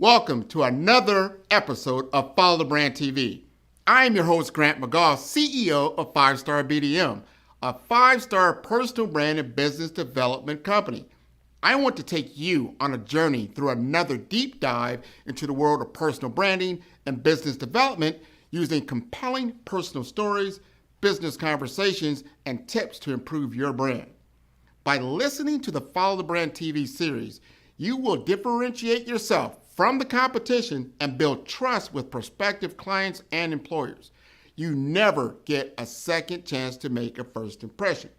Welcome to another episode of Follow the Brand TV. I am your host, Grant McGaugh, CEO of 5-Star BDM, a 5-star personal brand and business development company. I want to take you on a journey through another deep dive into the world of personal branding and business development using compelling personal stories, business conversations, and tips to improve your brand. By listening to the Follow the Brand TV series, you will differentiate yourself from the competition and build trust with prospective clients and employers. You never get a second chance to make a first impression.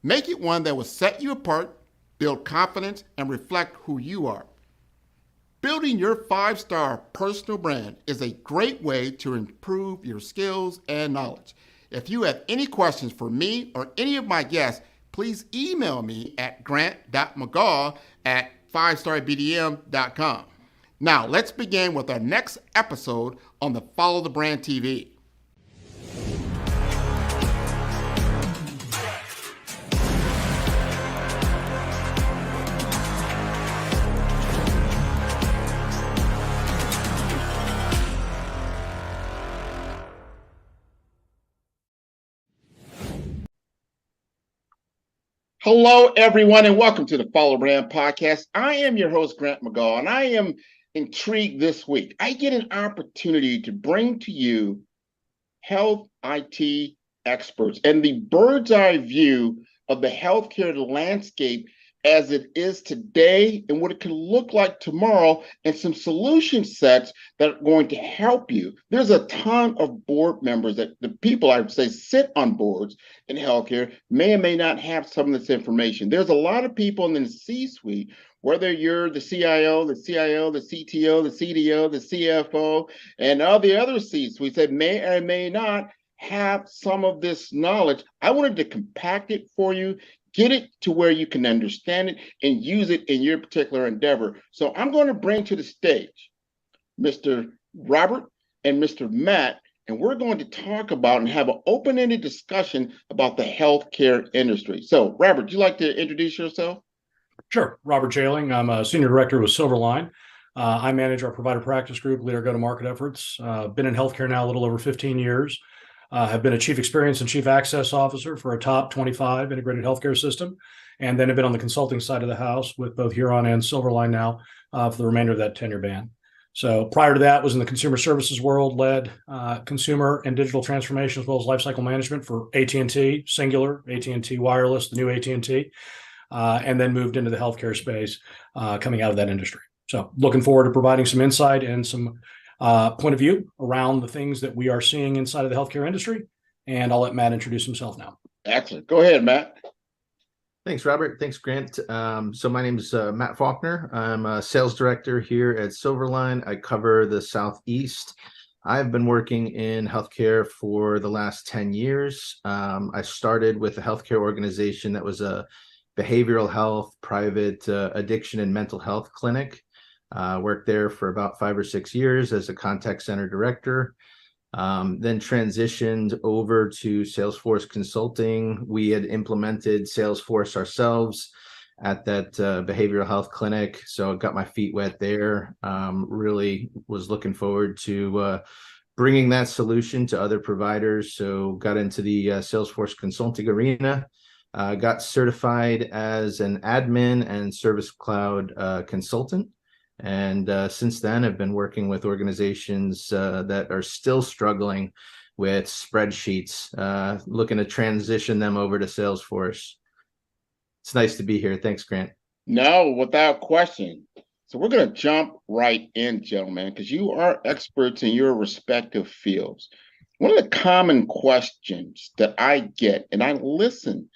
Make it one that will set you apart, build confidence, and reflect who you are. Building your 5-star personal brand is a great way to improve your skills and knowledge. If you have any questions for me or any of my guests, please email me at grant.mcgaugh@5starbdm.com. Now, let's begin with our next episode on the Follow the Brand TV. Hello, everyone, and welcome to the Follow Brand Podcast. I am your host, Grant McGaugh, and I am intrigued this week. I get an opportunity to bring to you health IT experts and the bird's eye view of the healthcare landscape as it is today and what it can look like tomorrow, and some solution sets that are going to help you. There's a ton of board members that the people I would say sit on boards in healthcare may or may not have some of this information. There's a lot of people in the C-suite, whether you're the CIO, the CTO, the CDO, the CFO, and all the other C-suites that may or may not have some of this knowledge. I wanted to compact it for you, get it to where you can understand it and use it in your particular endeavor. So I'm going to bring to the stage Mr. Robert and Mr. Matt, and we're going to talk about and have an open-ended discussion about the healthcare industry. So, Robert, would you like to introduce yourself? Sure. Robert Jehling. I'm a senior director with Silverline. I manage our provider practice group, lead our go-to-market efforts. Been in healthcare now a little over 15 years. Have been a chief experience and chief access officer for a top 25 integrated healthcare system. And then have been on the consulting side of the house with both Huron and Silverline now for the remainder of that tenure band. So prior to that, was in the consumer services world, led consumer and digital transformation as well as lifecycle management for AT&T, Singular, AT&T Wireless, the new AT&T, and then moved into the healthcare space coming out of that industry. So looking forward to providing some insight and some point of view around the things that we are seeing inside of the healthcare industry. And I'll let Matt introduce himself now. Excellent. Go ahead, Matt. Thanks, Robert. Thanks, Grant. So my name is Matt Falkner. I'm a sales director here at Silverline. I cover the Southeast. I've been working in healthcare for the last 10 years. I started with a healthcare organization that was a behavioral health, private addiction and mental health clinic. Worked there for about 5 or 6 years as a contact center director. Then transitioned over to Salesforce Consulting. We had implemented Salesforce ourselves at that behavioral health clinic. So I got my feet wet there. Really was looking forward to bringing that solution to other providers. So got into the Salesforce Consulting arena. Got certified as an admin and Service Cloud consultant. And since then, I've been working with organizations that are still struggling with spreadsheets, looking to transition them over to Salesforce. It's nice to be here. Thanks, Grant. No, without question. So we're going to jump right in, gentlemen, because you are experts in your respective fields. One of the common questions that I get, and I listen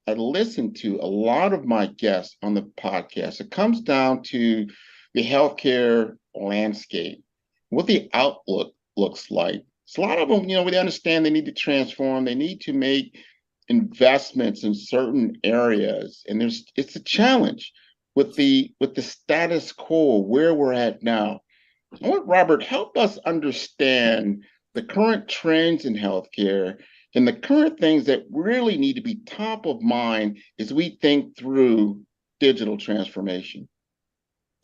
to a lot of my guests on the podcast, it comes down to the healthcare landscape, what the outlook looks like. So a lot of them, they understand they need to transform, they need to make investments in certain areas, and it's a challenge with the status quo where we're at now. I want Robert help us understand the current trends in healthcare and the current things that really need to be top of mind as we think through digital transformation.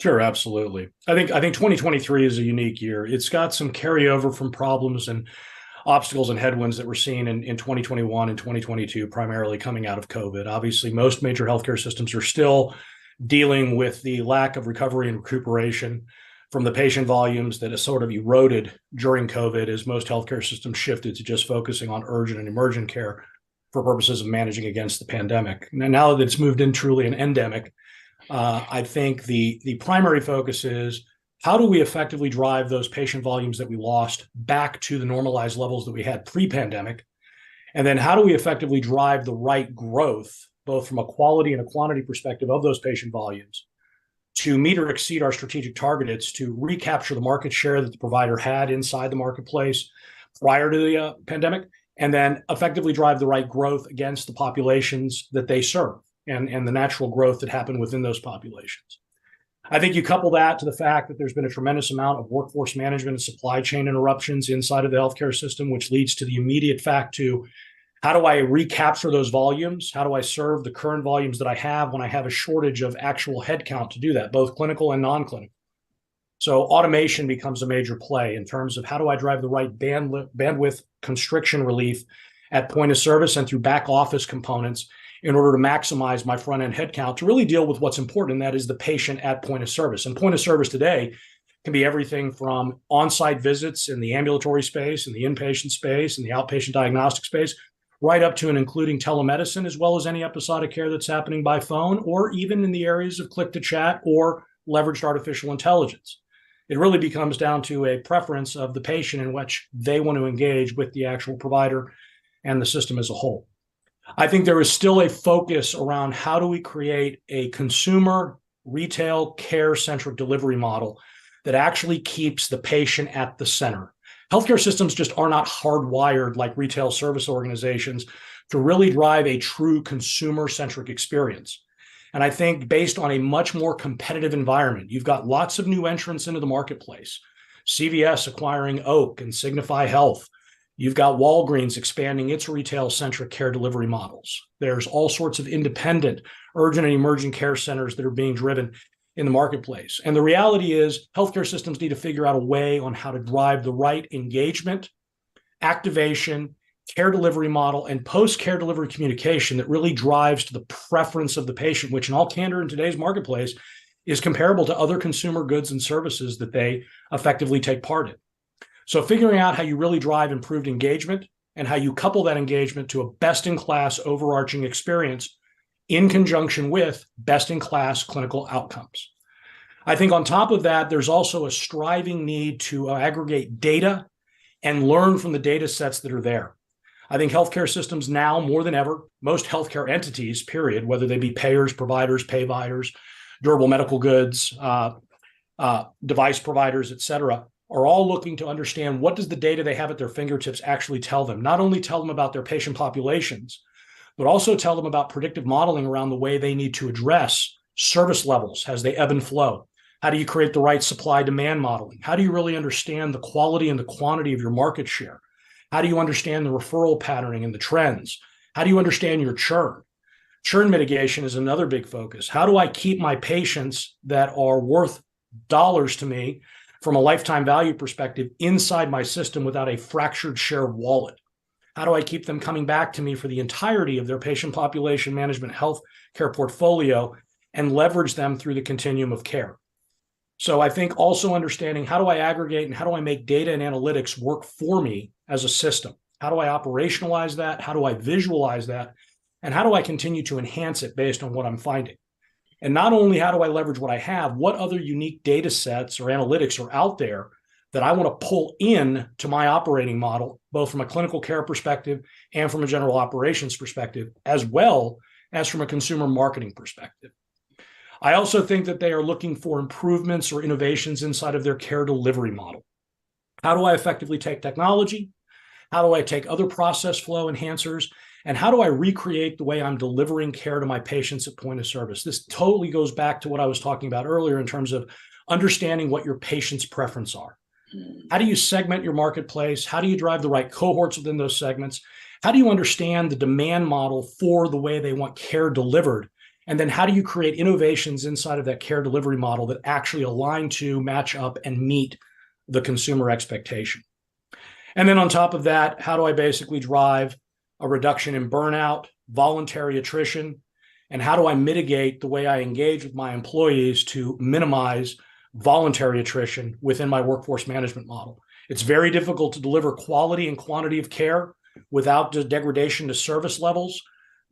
Sure, absolutely. I think 2023 is a unique year. It's got some carryover from problems and obstacles and headwinds that we're seeing in 2021 and 2022, primarily coming out of COVID. Obviously, most major healthcare systems are still dealing with the lack of recovery and recuperation from the patient volumes that has sort of eroded during COVID as most healthcare systems shifted to just focusing on urgent and emergent care for purposes of managing against the pandemic. Now that it's moved in truly an endemic, I think the primary focus is how do we effectively drive those patient volumes that we lost back to the normalized levels that we had pre-pandemic? And then how do we effectively drive the right growth, both from a quality and a quantity perspective of those patient volumes, to meet or exceed our strategic targets to recapture the market share that the provider had inside the marketplace prior to the pandemic, and then effectively drive the right growth against the populations that they serve and the natural growth that happened within those populations. I think you couple that to the fact that there's been a tremendous amount of workforce management and supply chain interruptions inside of the healthcare system, which leads to the immediate fact to how do I recapture those volumes? How do I serve the current volumes that I have when I have a shortage of actual headcount to do that, both clinical and non-clinical? So automation becomes a major play in terms of how do I drive the right bandwidth constriction relief at point of service and through back office components in order to maximize my front end headcount to really deal with what's important, and that is the patient at point of service. And point of service today can be everything from on-site visits in the ambulatory space, in the inpatient space, in the outpatient diagnostic space, right up to and including telemedicine, as well as any episodic care that's happening by phone, or even in the areas of click to chat or leveraged artificial intelligence. It really becomes down to a preference of the patient in which they want to engage with the actual provider and the system as a whole. I think there is still a focus around how do we create a consumer retail care-centric delivery model that actually keeps the patient at the center. Healthcare systems just are not hardwired like retail service organizations to really drive a true consumer-centric experience. And I think based on a much more competitive environment, you've got lots of new entrants into the marketplace. CVS acquiring Oak and Signify Health. You've got Walgreens expanding its retail-centric care delivery models. There's all sorts of independent, urgent and emerging care centers that are being driven in the marketplace. And the reality is healthcare systems need to figure out a way on how to drive the right engagement, activation, care delivery model, and post-care delivery communication that really drives to the preference of the patient, which in all candor in today's marketplace is comparable to other consumer goods and services that they effectively take part in. So figuring out how you really drive improved engagement and how you couple that engagement to a best-in-class overarching experience in conjunction with best-in-class clinical outcomes. I think on top of that, there's also a striving need to aggregate data and learn from the data sets that are there. I think healthcare systems now, more than ever, most healthcare entities, period, whether they be payers, providers, payviders, durable medical goods, device providers, et cetera, are all looking to understand what does the data they have at their fingertips actually tell them. Not only tell them about their patient populations, but also tell them about predictive modeling around the way they need to address service levels as they ebb and flow. How do you create the right supply-demand modeling? How do you really understand the quality and the quantity of your market share? How do you understand the referral patterning and the trends? How do you understand your churn? Churn mitigation is another big focus. How do I keep my patients that are worth dollars to me from a lifetime value perspective inside my system without a fractured share wallet? How do I keep them coming back to me for the entirety of their patient population management health care portfolio and leverage them through the continuum of care? So I think also understanding how do I aggregate and how do I make data and analytics work for me as a system? How do I operationalize that? How do I visualize that? And how do I continue to enhance it based on what I'm finding? And not only how do I leverage what I have, what other unique data sets or analytics are out there that I want to pull in to my operating model, both from a clinical care perspective and from a general operations perspective, as well as from a consumer marketing perspective. I also think that they are looking for improvements or innovations inside of their care delivery model. How do I effectively take technology? How do I take other process flow enhancers? And how do I recreate the way I'm delivering care to my patients at point of service? This totally goes back to what I was talking about earlier in terms of understanding what your patient's preference are. How do you segment your marketplace? How do you drive the right cohorts within those segments? How do you understand the demand model for the way they want care delivered And then how do you create innovations inside of that care delivery model that actually align to, match up, and meet the consumer expectation? And then on top of that, how do I basically drive a reduction in burnout, voluntary attrition, and how do I mitigate the way I engage with my employees to minimize voluntary attrition within my workforce management model? It's very difficult to deliver quality and quantity of care without degradation to service levels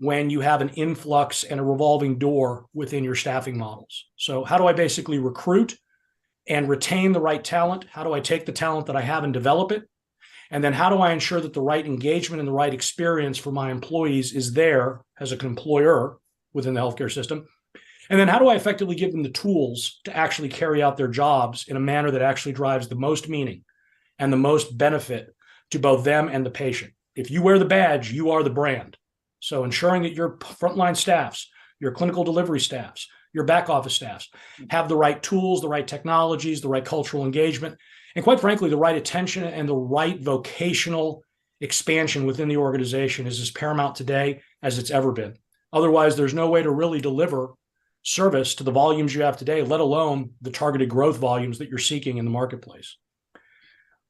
when you have an influx and a revolving door within your staffing models. So how do I basically recruit and retain the right talent? How do I take the talent that I have and develop it? And then how do I ensure that the right engagement and the right experience for my employees is there as an employer within the healthcare system? And then how do I effectively give them the tools to actually carry out their jobs in a manner that actually drives the most meaning and the most benefit to both them and the patient? If you wear the badge, you are the brand. So ensuring that your frontline staffs, your clinical delivery staffs, your back office staffs have the right tools, the right technologies, the right cultural engagement, and quite frankly, the right attention and the right vocational expansion within the organization is as paramount today as it's ever been. Otherwise, there's no way to really deliver service to the volumes you have today, let alone the targeted growth volumes that you're seeking in the marketplace.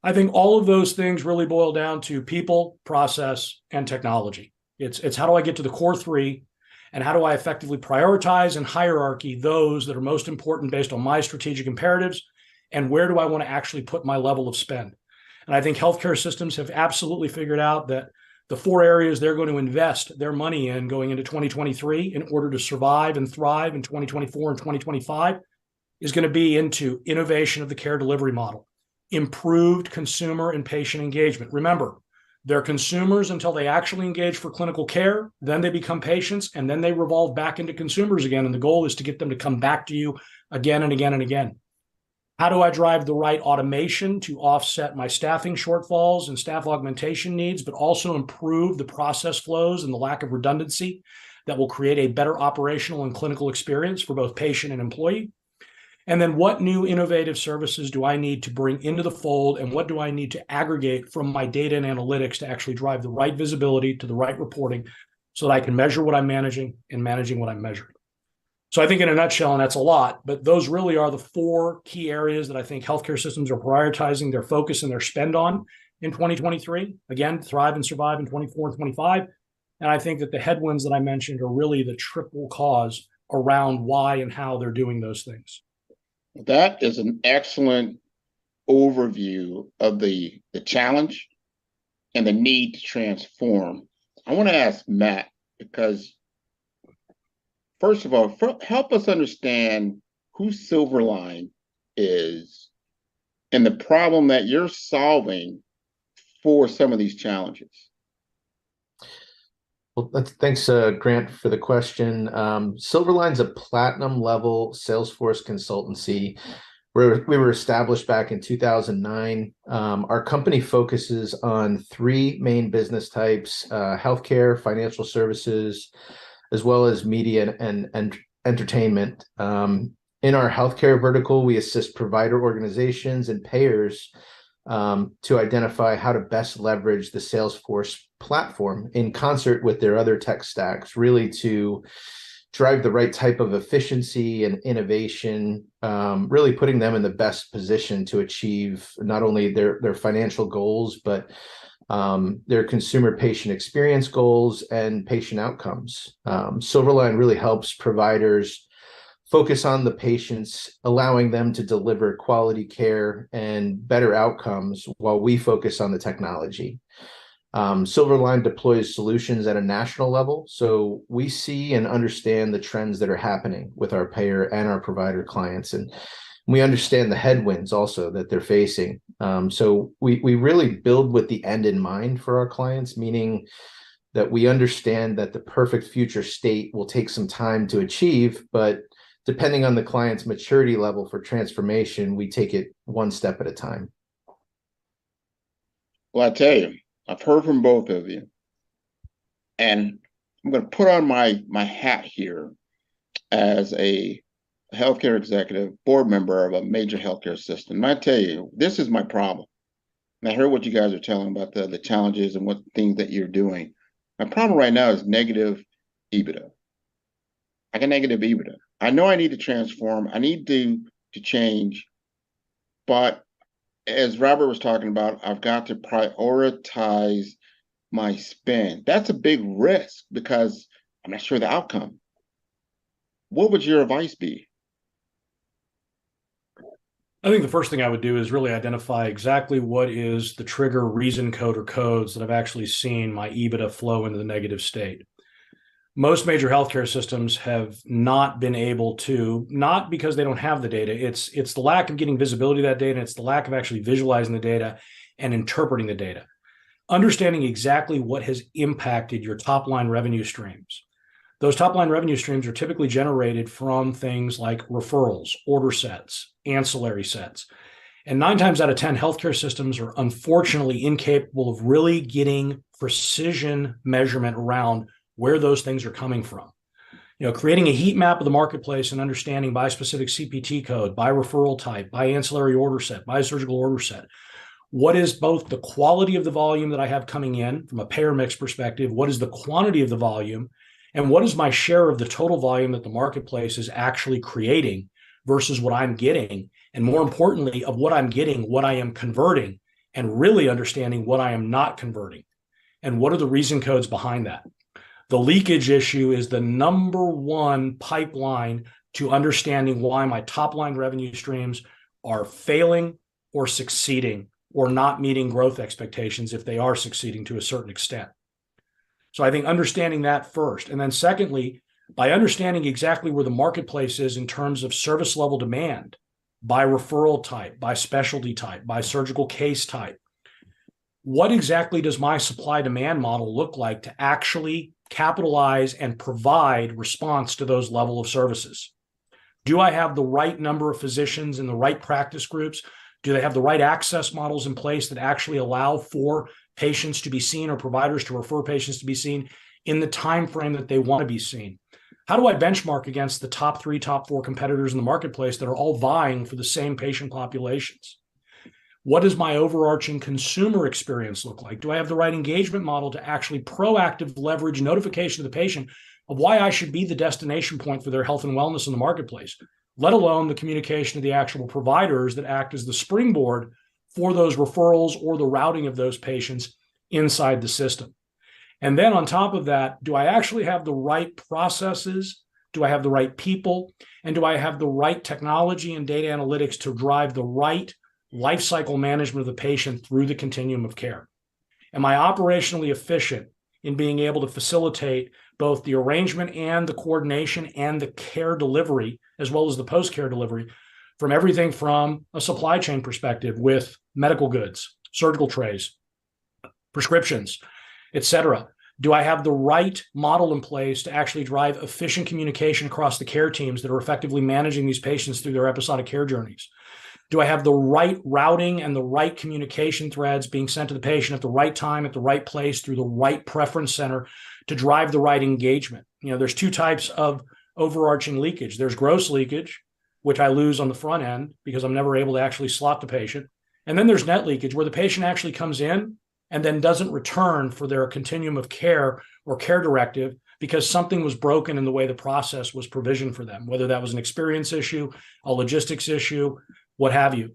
I think all of those things really boil down to people, process, and technology. It's how do I get to the core three, and how do I effectively prioritize and hierarchy those that are most important based on my strategic imperatives, and where do I want to actually put my level of spend? And I think healthcare systems have absolutely figured out that the 4 areas they're going to invest their money in going into 2023 in order to survive and thrive in 2024 and 2025 is going to be into innovation of the care delivery model, improved consumer and patient engagement. Remember, they're consumers until they actually engage for clinical care, then they become patients, and then they revolve back into consumers again. And the goal is to get them to come back to you again and again and again. How do I drive the right automation to offset my staffing shortfalls and staff augmentation needs, but also improve the process flows and the lack of redundancy that will create a better operational and clinical experience for both patient and employee? And then what new innovative services do I need to bring into the fold, and what do I need to aggregate from my data and analytics to actually drive the right visibility to the right reporting so that I can measure what I'm managing and managing what I'm measuring? So I think in a nutshell, and that's a lot, but those really are the 4 key areas that I think healthcare systems are prioritizing their focus and their spend on in 2023. Again, thrive and survive in 24 and 25. And I think that the headwinds that I mentioned are really the triple cause around why and how they're doing those things. That is an excellent overview of the challenge and the need to transform. I want to ask Matt, because first of all, help us understand who Silverline is and the problem that you're solving for some of these challenges. Well, thanks, Grant, for the question. Silverline's a platinum level Salesforce consultancy. We were established back in 2009. Our company focuses on 3 main business types: healthcare, financial services, as well as media and entertainment. In our healthcare vertical, we assist provider organizations and payers to identify how to best leverage the Salesforce platform in concert with their other tech stacks, really to drive the right type of efficiency and innovation, really putting them in the best position to achieve not only their financial goals, but their consumer patient experience goals and patient outcomes. Silverline really helps providers focus on the patients, allowing them to deliver quality care and better outcomes while we focus on the technology. Silverline deploys solutions at a national level, so we see and understand the trends that are happening with our payer and our provider clients, and we understand the headwinds also that they're facing. So we really build with the end in mind for our clients, meaning that we understand that the perfect future state will take some time to achieve, but depending on the client's maturity level for transformation, we take it one step at a time. Well, I tell you, I've heard from both of you, and I'm going to put on my hat here as a healthcare executive, board member of a major healthcare system. And I tell you, this is my problem. And I heard what you guys are telling about the challenges and what things that you're doing. My problem right now is negative EBITDA. I got negative EBITDA. I know I need to transform. I need to change. But as Robert was talking about, I've got to prioritize my spend. That's a big risk because I'm not sure the outcome. What would your advice be? I think the first thing I would do is really identify exactly what is the trigger reason code or codes that I've actually seen my EBITDA flow into the negative state. Most major healthcare systems have not been able to, not because they don't have the data, it's the lack of getting visibility of that data, and it's the lack of actually visualizing the data and interpreting the data. Understanding exactly what has impacted your top line revenue streams. Those top line revenue streams are typically generated from things like referrals, order sets, ancillary sets. And 9 times out of 10, healthcare systems are unfortunately incapable of really getting precision measurement around where those things are coming from. Creating a heat map of the marketplace and understanding by specific CPT code, by referral type, by ancillary order set, by surgical order set, what is both the quality of the volume that I have coming in from a payer mix perspective, what is the quantity of the volume, and what is my share of the total volume that the marketplace is actually creating versus what I'm getting, and more importantly, of what I'm getting, what I am converting, and really understanding what I am not converting, and what are the reason codes behind that. The leakage issue is the number one pipeline to understanding why my top line revenue streams are failing or succeeding or not meeting growth expectations if they are succeeding to a certain extent. So I think understanding that first. And then secondly, by understanding exactly where the marketplace is in terms of service level demand, by referral type, by specialty type, by surgical case type, what exactly does my supply demand model look like to actually capitalize and provide response to those level of services? Do I have the right number of physicians in the right practice groups? Do they have the right access models in place that actually allow for patients to be seen or providers to refer patients to be seen in the time frame that they want to be seen? How do I benchmark against the top 3, top 4 competitors in the marketplace that are all vying for the same patient populations? What does my overarching consumer experience look like? Do I have the right engagement model to actually proactive leverage notification to the patient of why I should be the destination point for their health and wellness in the marketplace, let alone the communication to the actual providers that act as the springboard for those referrals or the routing of those patients inside the system? And then on top of that, do I actually have the right processes? Do I have the right people? And do I have the right technology and data analytics to drive the right life cycle management of the patient through the continuum of care? Am I operationally efficient in being able to facilitate both the arrangement and the coordination and the care delivery, as well as the post-care delivery, from everything from a supply chain perspective with medical goods, surgical trays, prescriptions, et cetera? Do I have the right model in place to actually drive efficient communication across the care teams that are effectively managing these patients through their episodic care journeys? Do I have the right routing and the right communication threads being sent to the patient at the right time, at the right place, through the right preference center to drive the right engagement? There's 2 types of overarching leakage. There's gross leakage, which I lose on the front end because I'm never able to actually slot the patient. And then there's net leakage, where the patient actually comes in and then doesn't return for their continuum of care or care directive because something was broken in the way the process was provisioned for them, whether that was an experience issue, a logistics issue, what have you.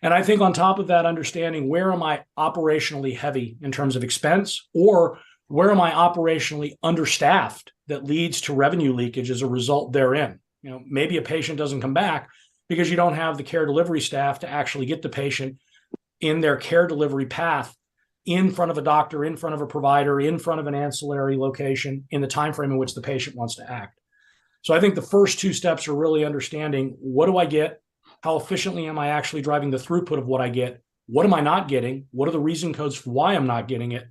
And I think on top of that, understanding where am I operationally heavy in terms of expense, or where am I operationally understaffed that leads to revenue leakage as a result therein. Maybe a patient doesn't come back because you don't have the care delivery staff to actually get the patient in their care delivery path in front of a doctor, in front of a provider, in front of an ancillary location in the time frame in which the patient wants to act. So I think the first 2 steps are really understanding, what do I get? How efficiently am I actually driving the throughput of what I get? What am I not getting? What are the reason codes for why I'm not getting it?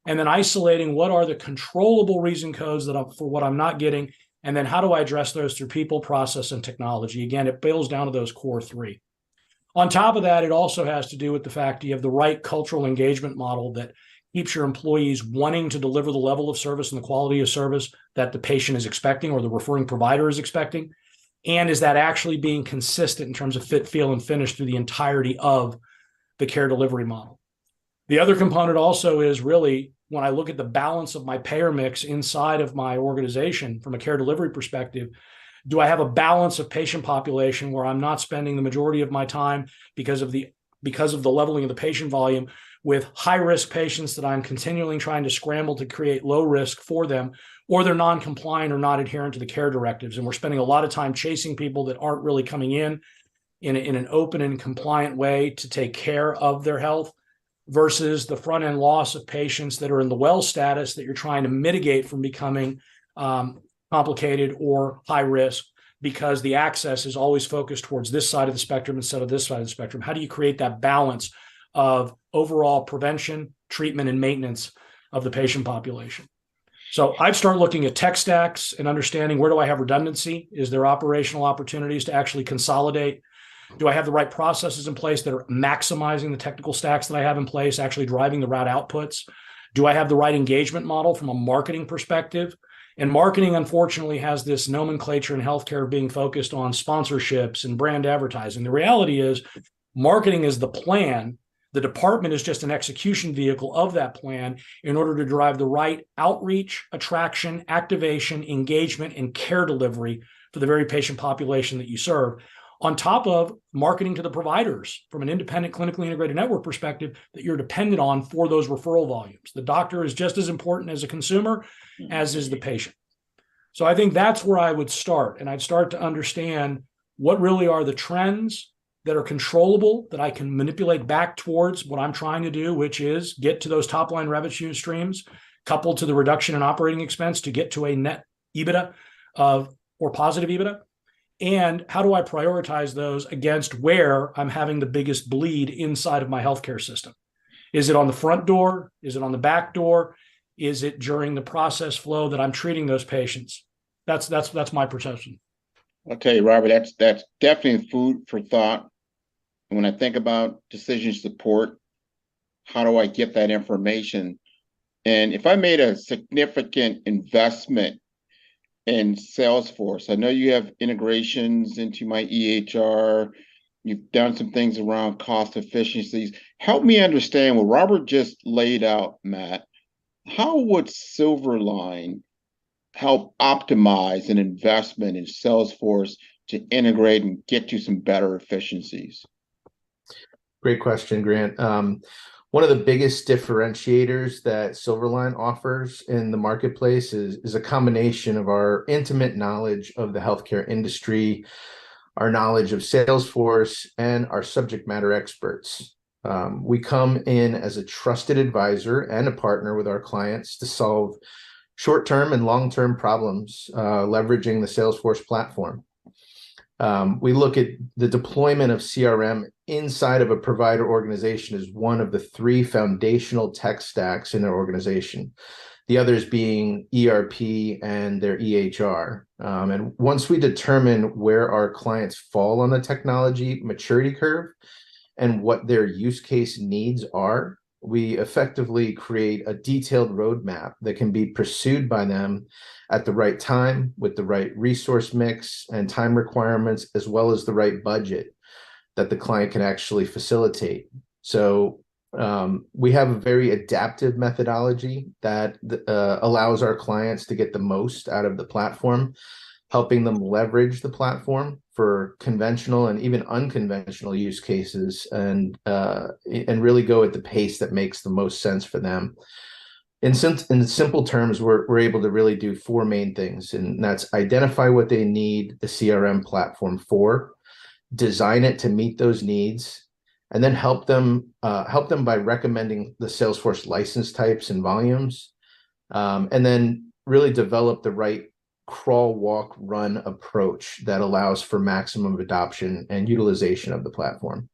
And then isolating what are the controllable reason codes for what I'm not getting, and then how do I address those through people, process, and technology? Again, it boils down to those core 3. On top of that, it also has to do with the fact you have the right cultural engagement model that keeps your employees wanting to deliver the level of service and the quality of service that the patient is expecting or the referring provider is expecting. And is that actually being consistent in terms of fit, feel, and finish through the entirety of the care delivery model? The other component also is really when I look at the balance of my payer mix inside of my organization from a care delivery perspective, do I have a balance of patient population where I'm not spending the majority of my time because of the leveling of the patient volume with high risk patients that I'm continually trying to scramble to create low risk for them, or they're non-compliant or not adherent to the care directives. And we're spending a lot of time chasing people that aren't really coming in an open and compliant way to take care of their health, versus the front end loss of patients that are in the well status that you're trying to mitigate from becoming complicated or high risk, because the access is always focused towards this side of the spectrum instead of this side of the spectrum. How do you create that balance of overall prevention, treatment, and maintenance of the patient population? So I'd start looking at tech stacks and understanding, where do I have redundancy? Is there operational opportunities to actually consolidate? Do I have the right processes in place that are maximizing the technical stacks that I have in place, actually driving the route outputs? Do I have the right engagement model from a marketing perspective? And marketing, unfortunately, has this nomenclature in healthcare being focused on sponsorships and brand advertising. The reality is, marketing is the plan. The department is just an execution vehicle of that plan in order to drive the right outreach, attraction, activation, engagement, and care delivery for the very patient population that you serve, on top of marketing to the providers from an independent clinically integrated network perspective that you're dependent on for those referral volumes. The doctor is just as important as a consumer as is the patient. So I think that's where I would start. And I'd start to understand what really are the trends that are controllable, that I can manipulate back towards what I'm trying to do, which is get to those top line revenue streams, coupled to the reduction in operating expense to get to a net EBITDA or positive EBITDA. And how do I prioritize those against where I'm having the biggest bleed inside of my healthcare system? Is it on the front door? Is it on the back door? Is it during the process flow that I'm treating those patients? That's my perception. I'll tell you, Robert, that's definitely food for thought. And when I think about decision support, how do I get that information? And if I made a significant investment in Salesforce, I know you have integrations into my EHR. You've done some things around cost efficiencies. Help me understand what Robert just laid out, Matt. How would Silverline help optimize an investment in Salesforce to integrate and get you some better efficiencies? Great question, Grant. One of the biggest differentiators that Silverline offers in the marketplace is a combination of our intimate knowledge of the healthcare industry, our knowledge of Salesforce, and our subject matter experts. We come in as a trusted advisor and a partner with our clients to solve short-term and long-term problems, leveraging the Salesforce platform. We look at the deployment of CRM inside of a provider organization as one of the three foundational tech stacks in their organization, the others being ERP and their EHR. And once we determine where our clients fall on the technology maturity curve and what their use case needs are, we effectively create a detailed roadmap that can be pursued by them at the right time with the right resource mix and time requirements, as well as the right budget that the client can actually facilitate. So we have a very adaptive methodology that allows our clients to get the most out of the platform, helping them leverage the platform for conventional and even unconventional use cases, and really go at the pace that makes the most sense for them. In simple terms, we're able to really do four main things, and that's identify what they need the CRM platform for, design it to meet those needs, and then help them by recommending the Salesforce license types and volumes, and then really develop the right crawl, walk, run approach that allows for maximum adoption and utilization of the platform.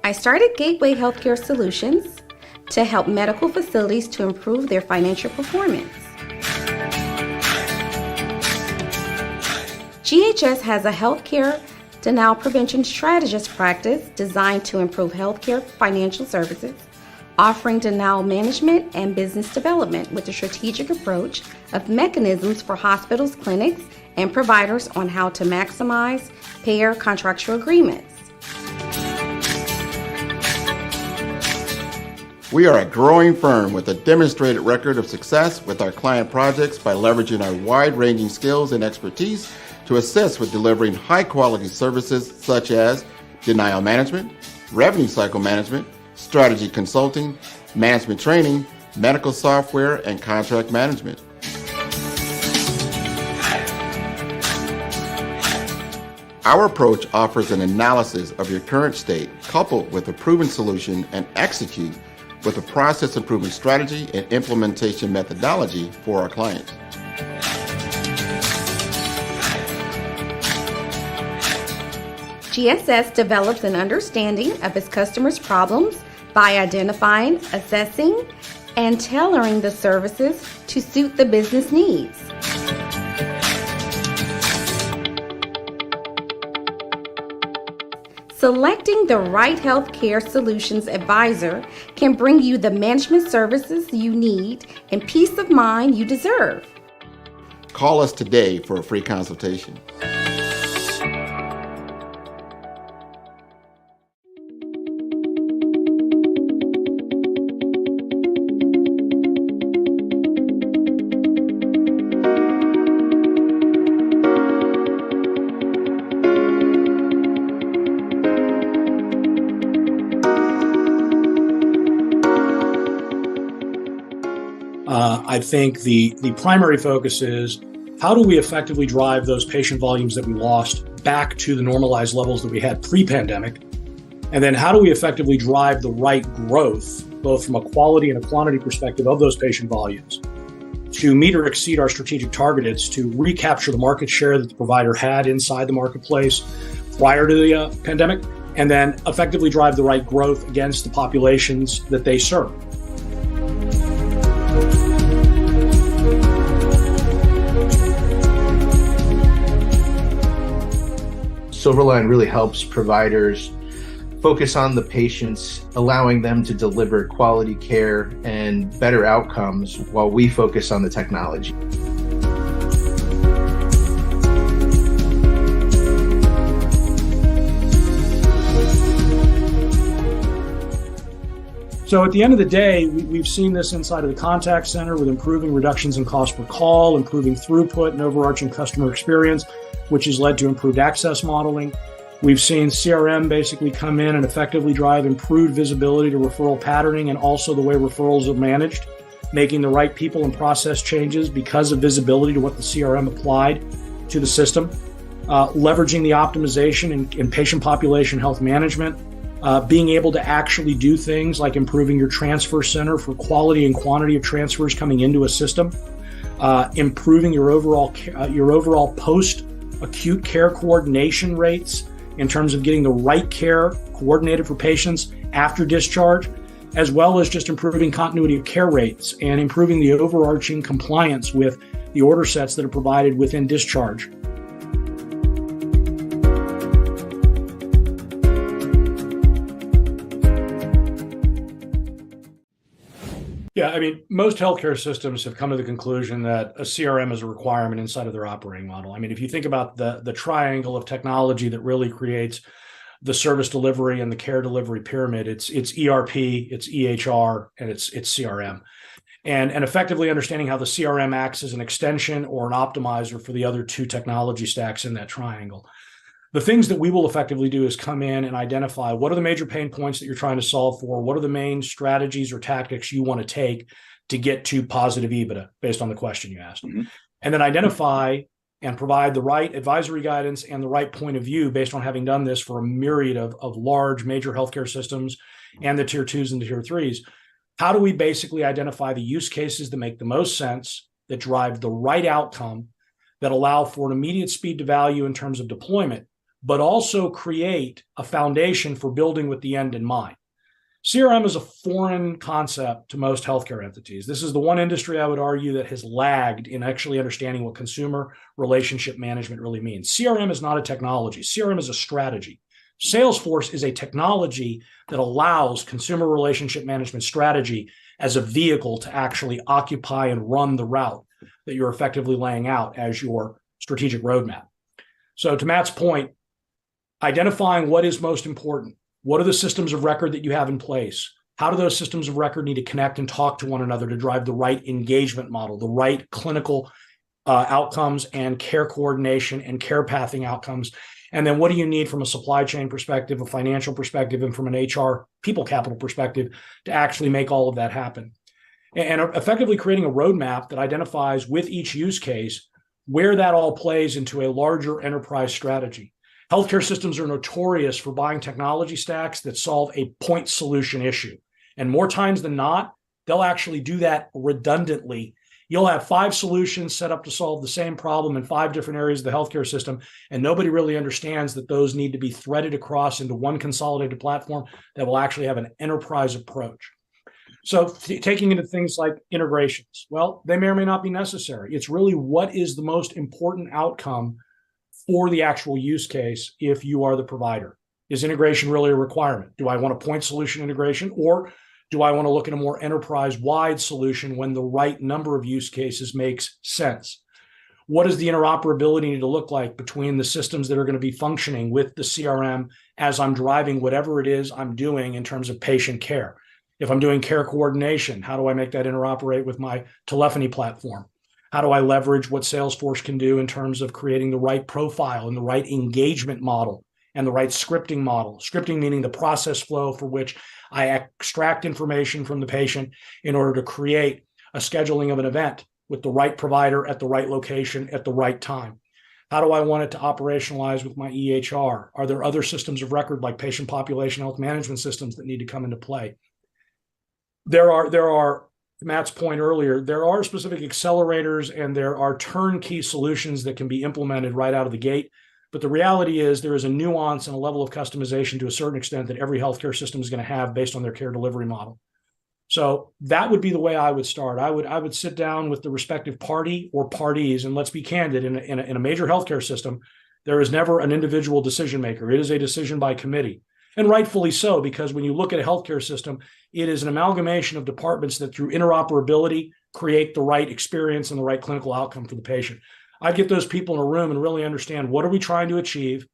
I started Gateway Healthcare Solutions to help medical facilities to improve their financial performance. GHS has a healthcare denial prevention strategist practice designed to improve healthcare financial services, offering denial management and business development with a strategic approach of mechanisms for hospitals, clinics, and providers on how to maximize payer contractual agreements. We are a growing firm with a demonstrated record of success with our client projects by leveraging our wide-ranging skills and expertise to assist with delivering high-quality services such as denial management, revenue cycle management, strategy consulting, management training, medical software, and contract management. Our approach offers an analysis of your current state coupled with a proven solution and execute with a process improvement strategy and implementation methodology for our clients. GSS develops an understanding of its customers' problems by identifying, assessing, and tailoring the services to suit the business needs. Selecting the right healthcare solutions advisor can bring you the management services you need and peace of mind you deserve. Call us today for a free consultation. I think the primary focus is how do we effectively drive those patient volumes that we lost back to the normalized levels that we had pre-pandemic? And then how do we effectively drive the right growth, both from a quality and a quantity perspective of those patient volumes to meet or exceed our strategic targets to recapture the market share that the provider had inside the marketplace prior to the pandemic, and then effectively drive the right growth against the populations that they serve. Silverline really helps providers focus on the patients, allowing them to deliver quality care and better outcomes while we focus on the technology. So at the end of the day, we've seen this inside of the contact center with improving reductions in cost per call, improving throughput and overarching customer experience, which has led to improved access modeling. We've seen CRM basically come in and effectively drive improved visibility to referral patterning and also the way referrals are managed, making the right people and process changes because of visibility to what the CRM applied to the system, leveraging the optimization in patient population health management, being able to actually do things like improving your transfer center for quality and quantity of transfers coming into a system, improving your overall post-acute care coordination rates in terms of getting the right care coordinated for patients after discharge, as well as just improving continuity of care rates and improving the overarching compliance with the order sets that are provided within discharge. Yeah, I mean, most healthcare systems have come to the conclusion that a CRM is a requirement inside of their operating model. I mean, if you think about the triangle of technology that really creates the service delivery and the care delivery pyramid, it's ERP, it's EHR, and it's CRM. And effectively understanding how the CRM acts as an extension or an optimizer for the other two technology stacks in that triangle. The things that we will effectively do is come in and identify what are the major pain points that you're trying to solve for, what are the main strategies or tactics you want to take to get to positive EBITDA based on the question you asked. Mm-hmm. And then identify and provide the right advisory guidance and the right point of view based on having done this for a myriad of large major healthcare systems and the tier 2s and the tier 3s. How do we basically identify the use cases that make the most sense, that drive the right outcome, that allow for an immediate speed to value in terms of deployment, but also create a foundation for building with the end in mind? CRM is a foreign concept to most healthcare entities. This is the one industry I would argue that has lagged in actually understanding what consumer relationship management really means. CRM is not a technology. CRM is a strategy. Salesforce is a technology that allows consumer relationship management strategy as a vehicle to actually occupy and run the route that you're effectively laying out as your strategic roadmap. So to Matt's point, identifying what is most important. What are the systems of record that you have in place? How do those systems of record need to connect and talk to one another to drive the right engagement model, the right clinical outcomes and care coordination and care pathing outcomes? And then what do you need from a supply chain perspective, a financial perspective, and from an HR people capital perspective to actually make all of that happen? And effectively creating a roadmap that identifies with each use case where that all plays into a larger enterprise strategy. Healthcare systems are notorious for buying technology stacks that solve a point solution issue. And more times than not, they'll actually do that redundantly. You'll have 5 solutions set up to solve the same problem in 5 different areas of the healthcare system, and nobody really understands that those need to be threaded across into one consolidated platform that will actually have an enterprise approach. So taking into things like integrations, well, they may or may not be necessary. It's really what is the most important outcome for the actual use case if you are the provider. Is integration really a requirement? Do I want a point solution integration, or do I want to look at a more enterprise-wide solution when the right number of use cases makes sense? What does the interoperability need to look like between the systems that are going to be functioning with the CRM as I'm driving whatever it is I'm doing in terms of patient care? If I'm doing care coordination, how do I make that interoperate with my telephony platform? How do I leverage what Salesforce can do in terms of creating the right profile and the right engagement model and the right scripting model? Scripting meaning the process flow for which I extract information from the patient in order to create a scheduling of an event with the right provider at the right location at the right time. How do I want it to operationalize with my EHR? Are there other systems of record like patient population health management systems that need to come into play? There are, Matt's point earlier, there are specific accelerators and there are turnkey solutions that can be implemented right out of the gate. But the reality is there is a nuance and a level of customization to a certain extent that every healthcare system is going to have based on their care delivery model. So that would be the way I would start. I would sit down with the respective party or parties, and let's be candid, in a major healthcare system, there is never an individual decision maker. It is a decision by committee. And rightfully so, because when you look at a healthcare system, it is an amalgamation of departments that through interoperability create the right experience and the right clinical outcome for the patient. I get those people in a room and really understand what are we trying to achieve,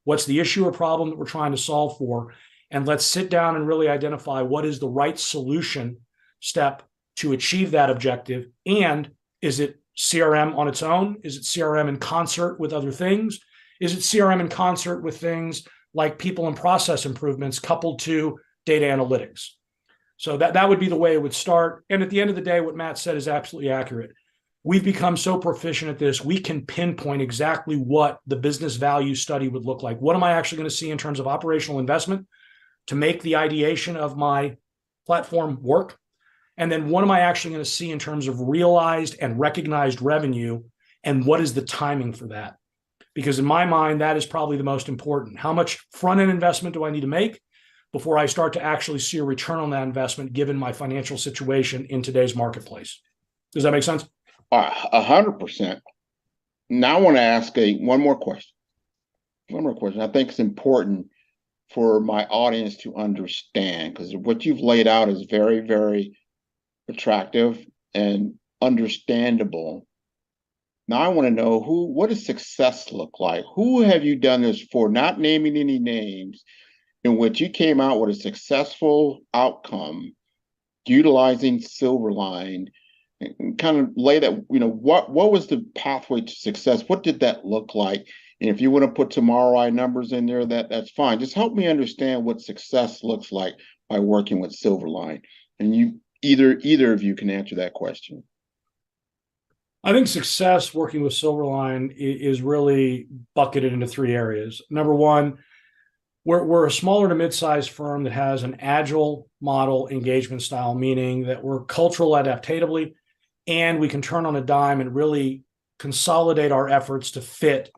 what's the issue or problem that we're trying to solve for, and let's sit down and really identify what is the right solution step to achieve that objective. And is it CRM on its own? Is it CRM in concert with other things? Is it CRM in concert with things like people and process improvements coupled to data analytics? So that would be the way it would start. And at the end of the day, what Matt said is absolutely accurate. We've become so proficient at this, we can pinpoint exactly what the business value study would look like. What am I actually going to see in terms of operational investment to make the ideation of my platform work? And then what am I actually going to see in terms of realized and recognized revenue? And what is the timing for that? Because in my mind, that is probably the most important. How much front-end investment do I need to make before I start to actually see a return on that investment given my financial situation in today's marketplace? Does that make sense? 100%. Now I want to ask one more question. I think it's important for my audience to understand, because what you've laid out is very, very attractive and understandable. Now I want to know what does success look like? Who have you done this for? Not naming any names, in which you came out with a successful outcome utilizing Silverline, and kind of lay that, what was the pathway to success? What did that look like? And if you want to put some ROI numbers in there, that's fine. Just help me understand what success looks like by working with Silverline. And either of you can answer that question. I think success working with Silverline is really bucketed into 3 areas. Number one, we're a smaller to mid-sized firm that has an agile model engagement style, meaning that we're cultural adaptatively, and we can turn on a dime and really consolidate our efforts to fit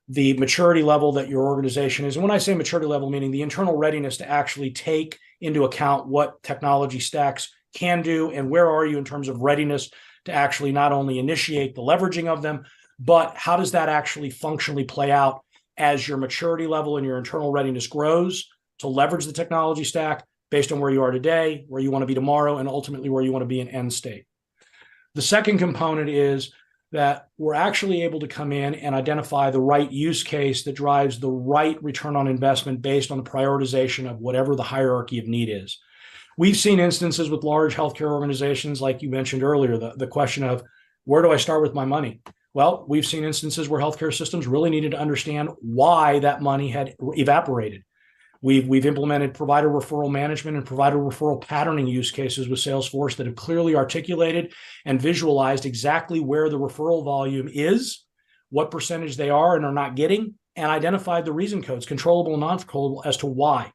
the maturity level that your organization is. And when I say maturity level, meaning the internal readiness to actually take into account what technology stacks can do and where are you in terms of readiness to actually not only initiate the leveraging of them, but how does that actually functionally play out as your maturity level and your internal readiness grows to leverage the technology stack based on where you are today, where you want to be tomorrow, and ultimately where you want to be in end state. The second component is that we're actually able to come in and identify the right use case that drives the right return on investment based on the prioritization of whatever the hierarchy of need is. We've seen instances with large healthcare organizations, like you mentioned earlier, the question of where do I start with my money? Well, we've seen instances where healthcare systems really needed to understand why that money had evaporated. We've implemented provider referral management and provider referral patterning use cases with Salesforce that have clearly articulated and visualized exactly where the referral volume is, what percentage they are and are not getting, and identified the reason codes, controllable and non-controllable, as to why,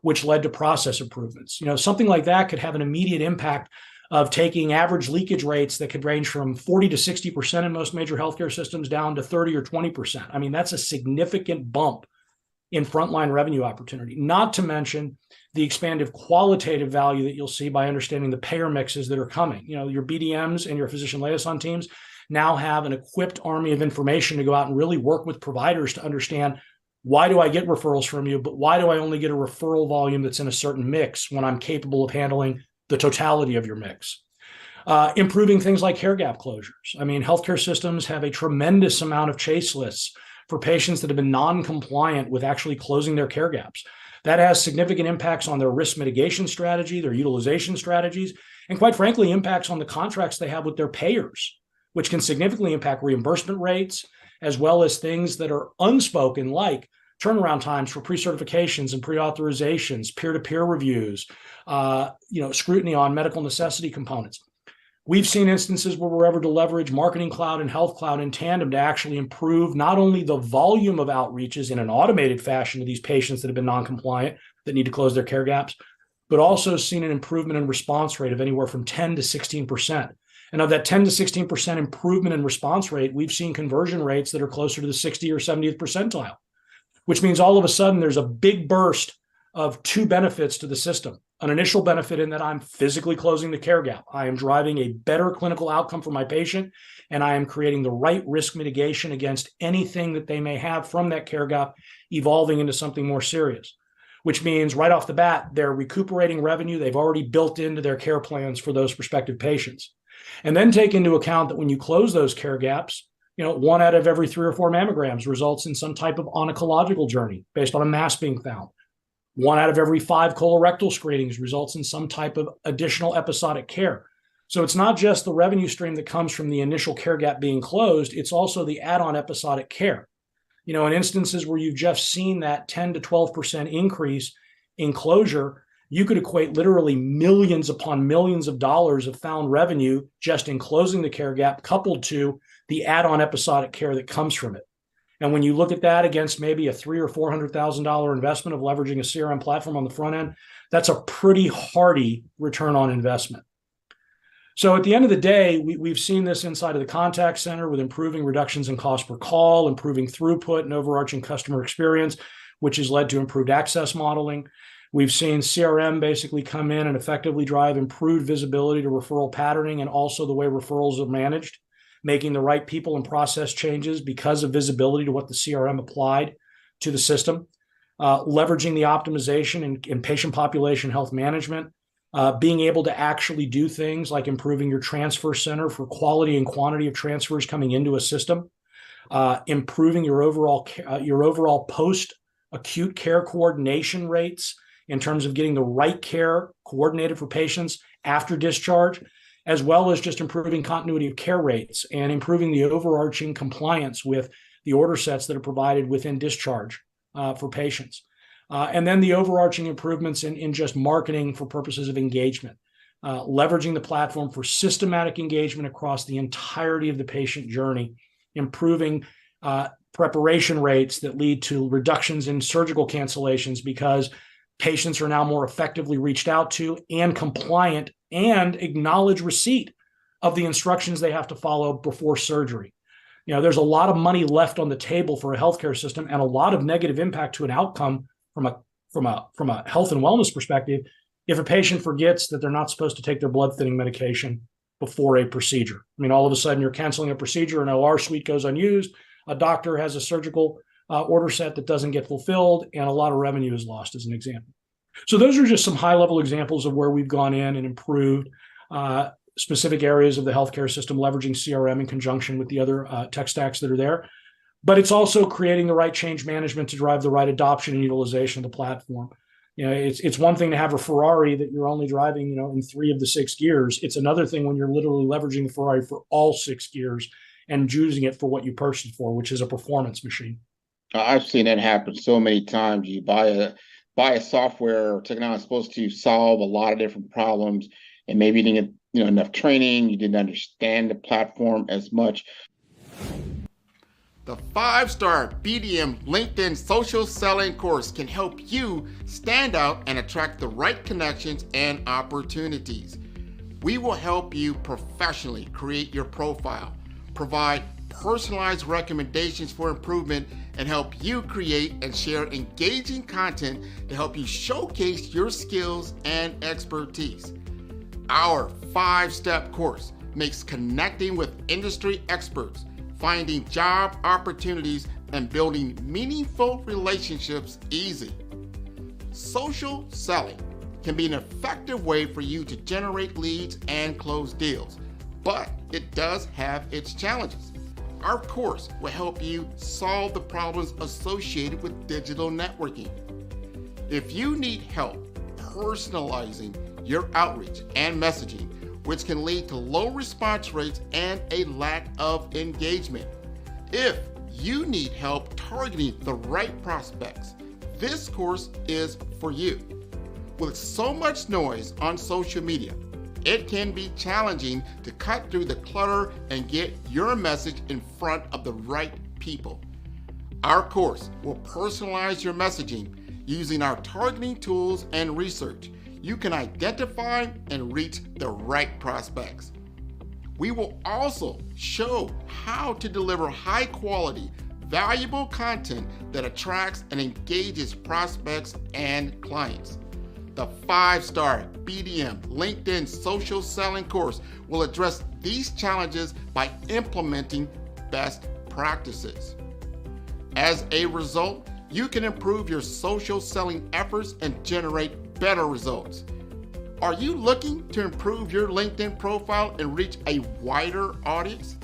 which led to process improvements. Something like that could have an immediate impact of taking average leakage rates that could range from 40 to 60% in most major healthcare systems down to 30 or 20%. I mean, that's a significant bump in frontline revenue opportunity, not to mention the expanded qualitative value that you'll see by understanding the payer mixes that are coming. Your BDMs and your physician liaison teams now have an equipped army of information to go out and really work with providers to understand, why do I get referrals from you, but why do I only get a referral volume that's in a certain mix when I'm capable of handling the totality of your mix? Improving things like care gap closures. I mean, healthcare systems have a tremendous amount of chase lists for patients that have been non-compliant with actually closing their care gaps. That has significant impacts on their risk mitigation strategy, their utilization strategies, and quite frankly, impacts on the contracts they have with their payers, which can significantly impact reimbursement rates, as well as things that are unspoken, like turnaround times for pre-certifications and pre-authorizations, peer-to-peer reviews, scrutiny on medical necessity components. We've seen instances where we're able to leverage Marketing Cloud and Health Cloud in tandem to actually improve not only the volume of outreaches in an automated fashion to these patients that have been non-compliant that need to close their care gaps, but also seen an improvement in response rate of anywhere from 10 to 16%. And of that 10 to 16% improvement in response rate, we've seen conversion rates that are closer to the 60 or 70th percentile, which means all of a sudden there's a big burst of two benefits to the system. An initial benefit in that I'm physically closing the care gap. I am driving a better clinical outcome for my patient, and I am creating the right risk mitigation against anything that they may have from that care gap evolving into something more serious, which means right off the bat, they're recuperating revenue they've already built into their care plans for those prospective patients. And then take into account that when you close those care gaps, 1 out of every 3 or 4 mammograms results in some type of oncological journey based on a mass being found. 1 out of every 5 colorectal screenings results in some type of additional episodic care. So it's not just the revenue stream that comes from the initial care gap being closed, it's also the add-on episodic care. In instances where you've just seen that 10 to 12% increase in closure, you could equate literally millions upon millions of dollars of found revenue just in closing the care gap, coupled to the add-on episodic care that comes from it. And when you look at that against maybe a $300,000 or $400,000 investment of leveraging a CRM platform on the front end, that's a pretty hearty return on investment. So at the end of the day, we've seen this inside of the contact center with improving reductions in cost per call, improving throughput and overarching customer experience, which has led to improved access modeling. We've seen CRM basically come in and effectively drive improved visibility to referral patterning and also the way referrals are managed, making the right people and process changes because of visibility to what the CRM applied to the system, leveraging the optimization in patient population health management, being able to actually do things like improving your transfer center for quality and quantity of transfers coming into a system, improving your overall post-acute care coordination rates in terms of getting the right care coordinated for patients after discharge, as well as just improving continuity of care rates and improving the overarching compliance with the order sets that are provided within discharge for patients. And then the overarching improvements in just marketing for purposes of engagement, leveraging the platform for systematic engagement across the entirety of the patient journey, improving preparation rates that lead to reductions in surgical cancellations because patients are now more effectively reached out to and compliant and acknowledge receipt of the instructions they have to follow before surgery. There's a lot of money left on the table for a healthcare system and a lot of negative impact to an outcome from a health and wellness perspective if a patient forgets that they're not supposed to take their blood thinning medication before a procedure. I mean, all of a sudden you're canceling a procedure, an OR suite goes unused, a doctor has a surgical order set that doesn't get fulfilled, and a lot of revenue is lost, as an example. So those are just some high-level examples of where we've gone in and improved specific areas of the healthcare system, leveraging CRM in conjunction with the other tech stacks that are there. But it's also creating the right change management to drive the right adoption and utilization of the platform. It's one thing to have a Ferrari that you're only driving, in 3 of the 6 gears. It's another thing when you're literally leveraging the Ferrari for all 6 gears and using it for what you purchased for, which is a performance machine. I've seen that happen so many times. You buy a software or technology supposed to solve a lot of different problems, and maybe you didn't get enough training, you didn't understand the platform as much. The 5-star BDM LinkedIn social selling course can help you stand out and attract the right connections and opportunities. We will help you professionally create your profile, provide personalized recommendations for improvement, and help you create and share engaging content to help you showcase your skills and expertise. Our 5-step course makes connecting with industry experts, finding job opportunities, and building meaningful relationships easy. Social selling can be an effective way for you to generate leads and close deals, but it does have its challenges. Our course will help you solve the problems associated with digital networking. If you need help personalizing your outreach and messaging, which can lead to low response rates and a lack of engagement. If you need help targeting the right prospects, this course is for you. With so much noise on social media, it can be challenging to cut through the clutter and get your message in front of the right people. Our course will personalize your messaging using our targeting tools and research. You can identify and reach the right prospects. We will also show how to deliver high quality, valuable content that attracts and engages prospects and clients. The 5-star BDM LinkedIn social selling course will address these challenges by implementing best practices. As a result, you can improve your social selling efforts and generate better results. Are you looking to improve your LinkedIn profile and reach a wider audience?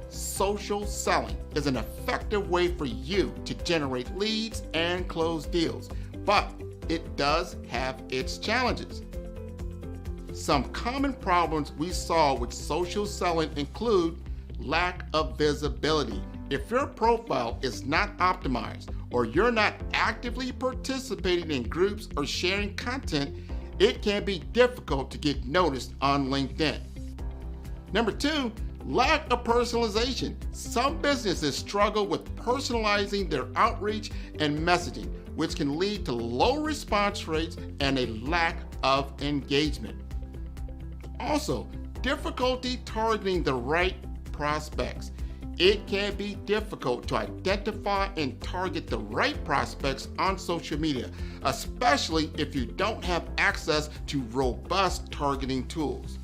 Social selling is an effective way for you to generate leads and close deals, but it does have its challenges. Some common problems we saw with social selling include lack of visibility. If your profile is not optimized or you're not actively participating in groups or sharing content, it can be difficult to get noticed on LinkedIn. Number 2, lack of personalization. Some businesses struggle with personalizing their outreach and messaging, which can lead to low response rates and a lack of engagement. Also, difficulty targeting the right prospects. It can be difficult to identify and target the right prospects on social media, especially if you don't have access to robust targeting tools.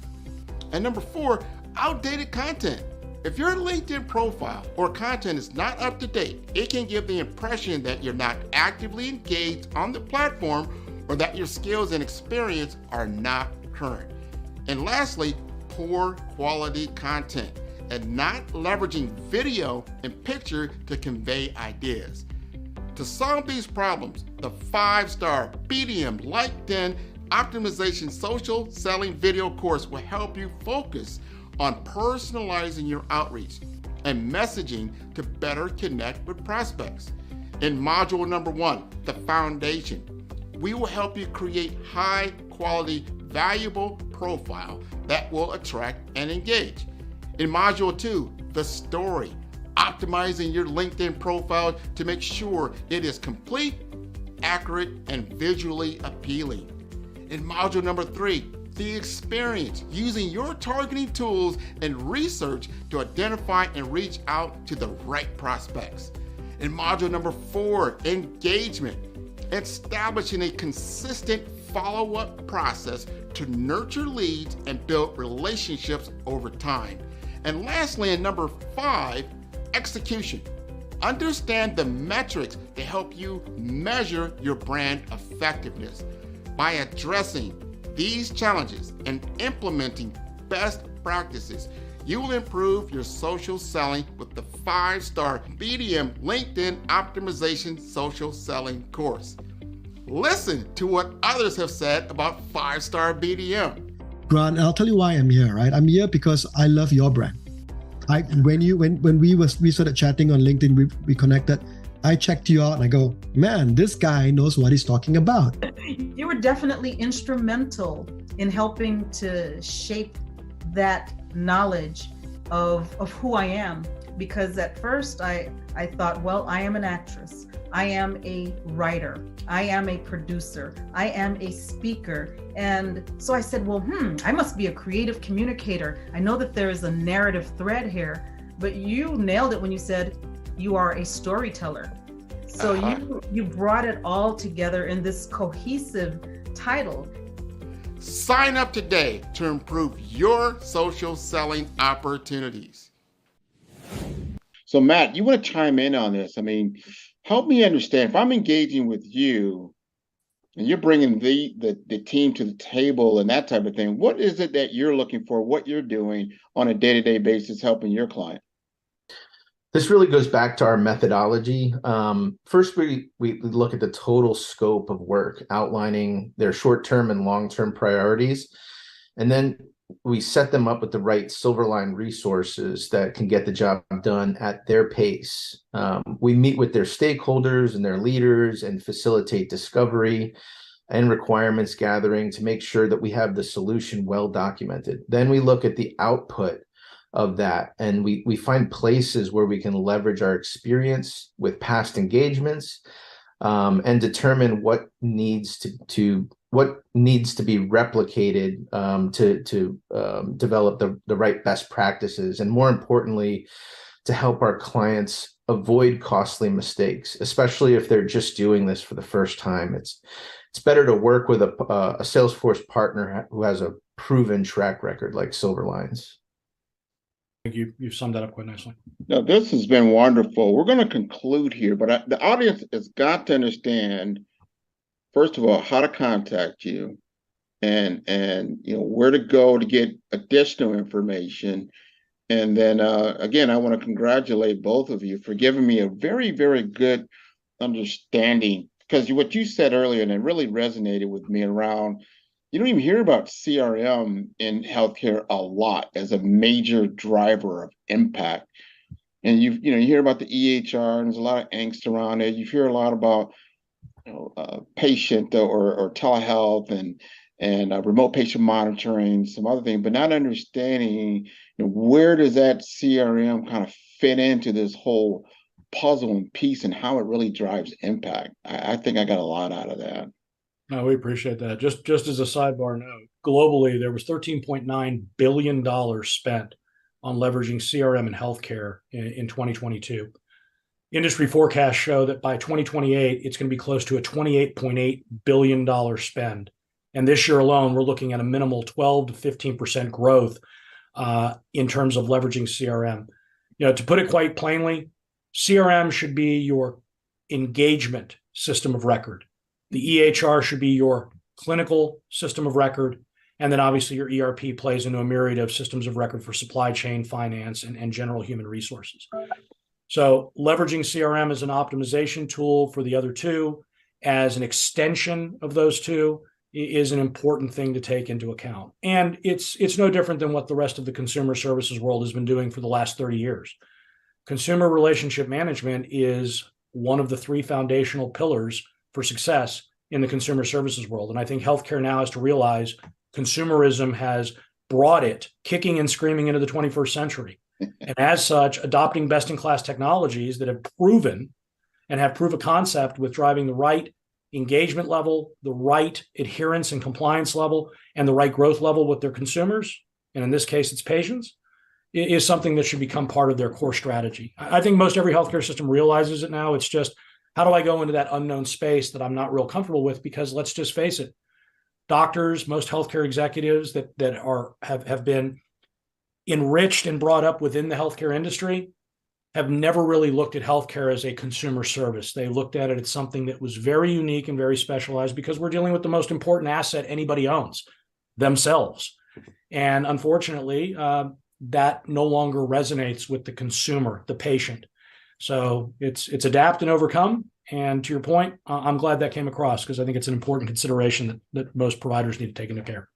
And number 4, outdated content. If your LinkedIn profile or content is not up to date, it can give the impression that you're not actively engaged on the platform or that your skills and experience are not current. And lastly, poor quality content and not leveraging video and picture to convey ideas. To solve these problems, the 5-star BDM LinkedIn Optimization Social Selling Video course will help you focus on personalizing your outreach and messaging to better connect with prospects. In module number 1, the foundation, we will help you create high quality, valuable profile that will attract and engage. In module 2, the story, optimizing your LinkedIn profile to make sure it is complete, accurate, and visually appealing. In module number 3, the experience, using your targeting tools and research to identify and reach out to the right prospects. In module number 4, engagement, establishing a consistent follow-up process to nurture leads and build relationships over time. And lastly, in number 5, execution, Understand the metrics to help you measure your brand effectiveness. By addressing these challenges and implementing best practices, you will improve your social selling with the 5-star BDM LinkedIn Optimization Social Selling course. Listen to what others have said about 5-star BDM. Grant, I'll tell you why I'm here, right? I'm here because I love your brand. When we started chatting on LinkedIn, we connected. I checked you out and I go, man, this guy knows what he's talking about. You were definitely instrumental in helping to shape that knowledge of who I am. Because at first I thought, well, I am an actress. I am a writer. I am a producer. I am a speaker. And so I said, well, I must be a creative communicator. I know that there is a narrative thread here, but you nailed it when you said you are a storyteller. So you brought it all together in this cohesive title. Sign up today to improve your social selling opportunities. So Matt, you want to chime in on this? I mean, help me understand, if I'm engaging with you and you're bringing the team to the table and that type of thing, what is it that you're looking for, what you're doing on a day-to-day basis helping your client? This really goes back to our methodology. First, we look at the total scope of work, outlining their short-term and long-term priorities. And then we set them up with the right Silverline resources that can get the job done at their pace. We meet with their stakeholders and their leaders and facilitate discovery and requirements gathering to make sure that we have the solution well documented. Then we look at the output of that, and we find places where we can leverage our experience with past engagements and determine what needs to be replicated to develop the right best practices, and more importantly, to help our clients avoid costly mistakes, especially if they're just doing this for the first time. It's better to work with a Salesforce partner who has a proven track record like Silverline's. I think you've summed that up quite nicely. Now, this has been wonderful. We're going to conclude here, but the audience has got to understand, first of all, how to contact you and where to go to get additional information. And then, again, I want to congratulate both of you for giving me a very, very good understanding, because what you said earlier, and it really resonated with me around, you don't even hear about CRM in healthcare a lot as a major driver of impact. And you hear about the EHR, and there's a lot of angst around it. You hear a lot about patient or telehealth and remote patient monitoring, some other things, but not understanding where does that CRM kind of fit into this whole puzzle and piece and how it really drives impact. I think I got a lot out of that. No, we appreciate that. Just as a sidebar note, globally, there was $13.9 billion spent on leveraging CRM in healthcare in 2022. Industry forecasts show that by 2028, it's going to be close to a $28.8 billion spend. And this year alone, we're looking at a minimal 12 to 15% growth in terms of leveraging CRM. To put it quite plainly, CRM should be your engagement system of record. The EHR should be your clinical system of record. And then obviously your ERP plays into a myriad of systems of record for supply chain, finance, and general human resources. So leveraging CRM as an optimization tool for the other two, as an extension of those two, is an important thing to take into account. And it's no different than what the rest of the consumer services world has been doing for the last 30 years. Consumer relationship management is one of the three foundational pillars for success in the consumer services world. And I think healthcare now has to realize consumerism has brought it kicking and screaming into the 21st century. And as such, adopting best-in-class technologies that have proven and have proof of concept with driving the right engagement level, the right adherence and compliance level, and the right growth level with their consumers, and in this case, it's patients, is something that should become part of their core strategy. I think most every healthcare system realizes it now. It's just, how do I go into that unknown space that I'm not real comfortable with? Because let's just face it, doctors, most healthcare executives that have been enriched and brought up within the healthcare industry have never really looked at healthcare as a consumer service. They looked at it as something that was very unique and very specialized because we're dealing with the most important asset anybody owns, themselves. And unfortunately, that no longer resonates with the consumer, the patient. So it's adapt and overcome. And to your point, I'm glad that came across because I think it's an important consideration that most providers need to take into care.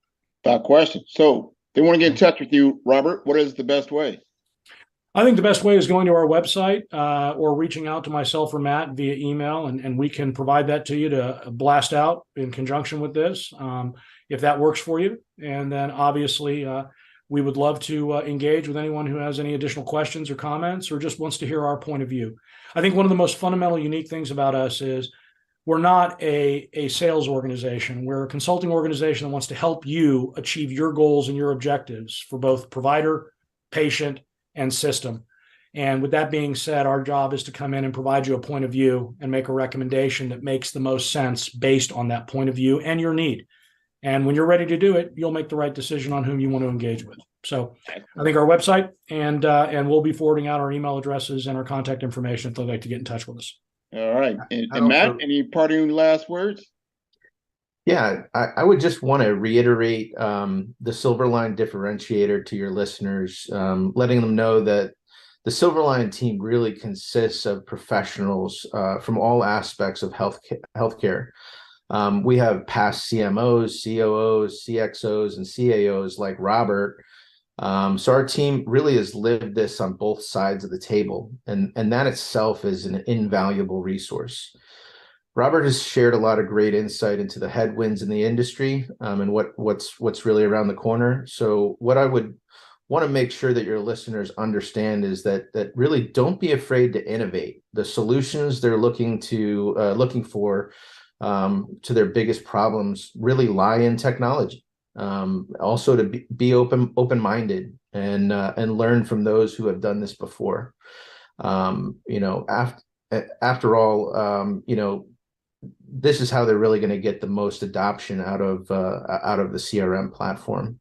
Without question. So they want to get in touch with you, Robert. What is the best way? I think the best way is going to our website or reaching out to myself or Matt via email, and we can provide that to you to blast out in conjunction with this, if that works for you. And then obviously, we would love to engage with anyone who has any additional questions or comments or just wants to hear our point of view. I think one of the most fundamental unique things about us is we're not a sales organization. We're a consulting organization that wants to help you achieve your goals and your objectives for both provider, patient, and system. And with that being said, our job is to come in and provide you a point of view and make a recommendation that makes the most sense based on that point of view and your need. And when you're ready to do it, you'll make the right decision on whom you want to engage with. So I think our website and we'll be forwarding out our email addresses and our contact information if they'd like to get in touch with us. All right. And Matt, any parting last words? Yeah, I would just want to reiterate the Silverline differentiator to your listeners, letting them know that the Silverline team really consists of professionals from all aspects of healthcare. We have past CMOs, COOs, CXOs, and CAOs like Robert. So our team really has lived this on both sides of the table, and that itself is an invaluable resource. Robert has shared a lot of great insight into the headwinds in the industry and what's really around the corner. So what I would want to make sure that your listeners understand is that really don't be afraid to innovate. The solutions they're looking for to their biggest problems really lie in technology. Also to be open-minded and learn from those who have done this before. After all, this is how they're really going to get the most adoption out of the CRM platform.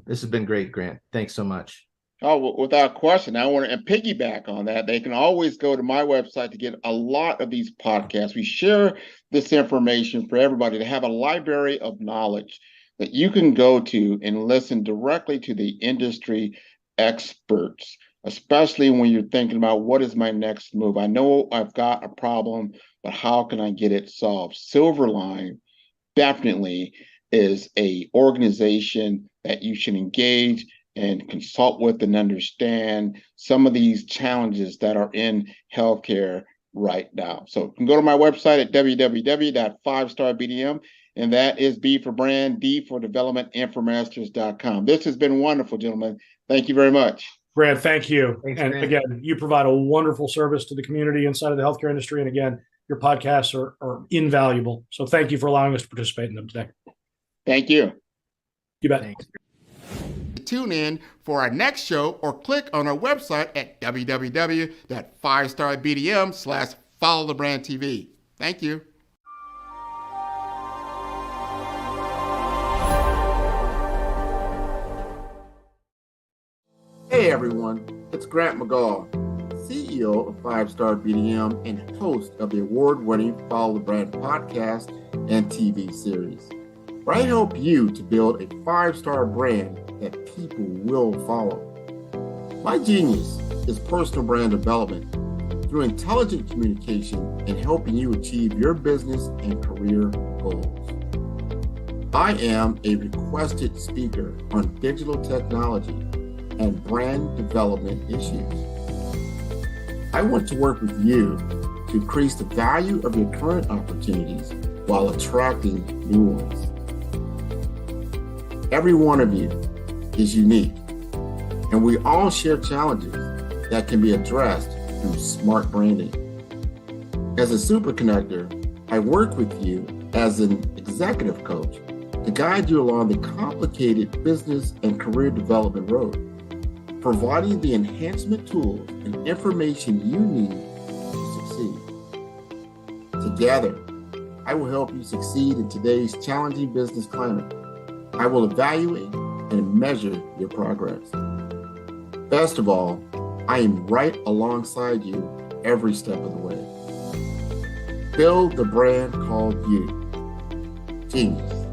This has been great, Grant. Thanks so much. Oh, well, without question. I want to piggyback on that. They can always go to my website to get a lot of these podcasts. We share this information for everybody to have a library of knowledge that you can go to and listen directly to the industry experts, especially when you're thinking about what is my next move. I know I've got a problem, but how can I get it solved? Silverline definitely is an organization that you should engage and consult with and understand some of these challenges that are in healthcare right now. So you can go to my website at www.5starbdm, and that is B for brand, D for development, Infomasters.com. This has been wonderful, gentlemen. Thank you very much. Brad, thank you. Thanks, and Grant. Again, you provide a wonderful service to the community inside of the healthcare industry. And again, your podcasts are invaluable. So thank you for allowing us to participate in them today. Thank you. You bet. Thanks. Tune in for our next show or click on our website at www.5starbdm/followthebrandtv. Thank you. Hey everyone, it's Grant McGaugh, CEO of 5-Star BDM and host of the award-winning Follow the Brand podcast and TV series, where I help you to build a 5-star brand that people will follow. My genius is personal brand development through intelligent communication and helping you achieve your business and career goals. I am a requested speaker on digital technology and brand development issues. I want to work with you to increase the value of your current opportunities while attracting new ones. Every one of you is unique, and we all share challenges that can be addressed through smart branding. As a super connector, I work with you as an executive coach to guide you along the complicated business and career development road, providing the enhancement tools and information you need to succeed. Together, I will help you succeed in today's challenging business climate. I will evaluate and measure your progress. Best of all, I am right alongside you every step of the way. Build the brand called you. Genius.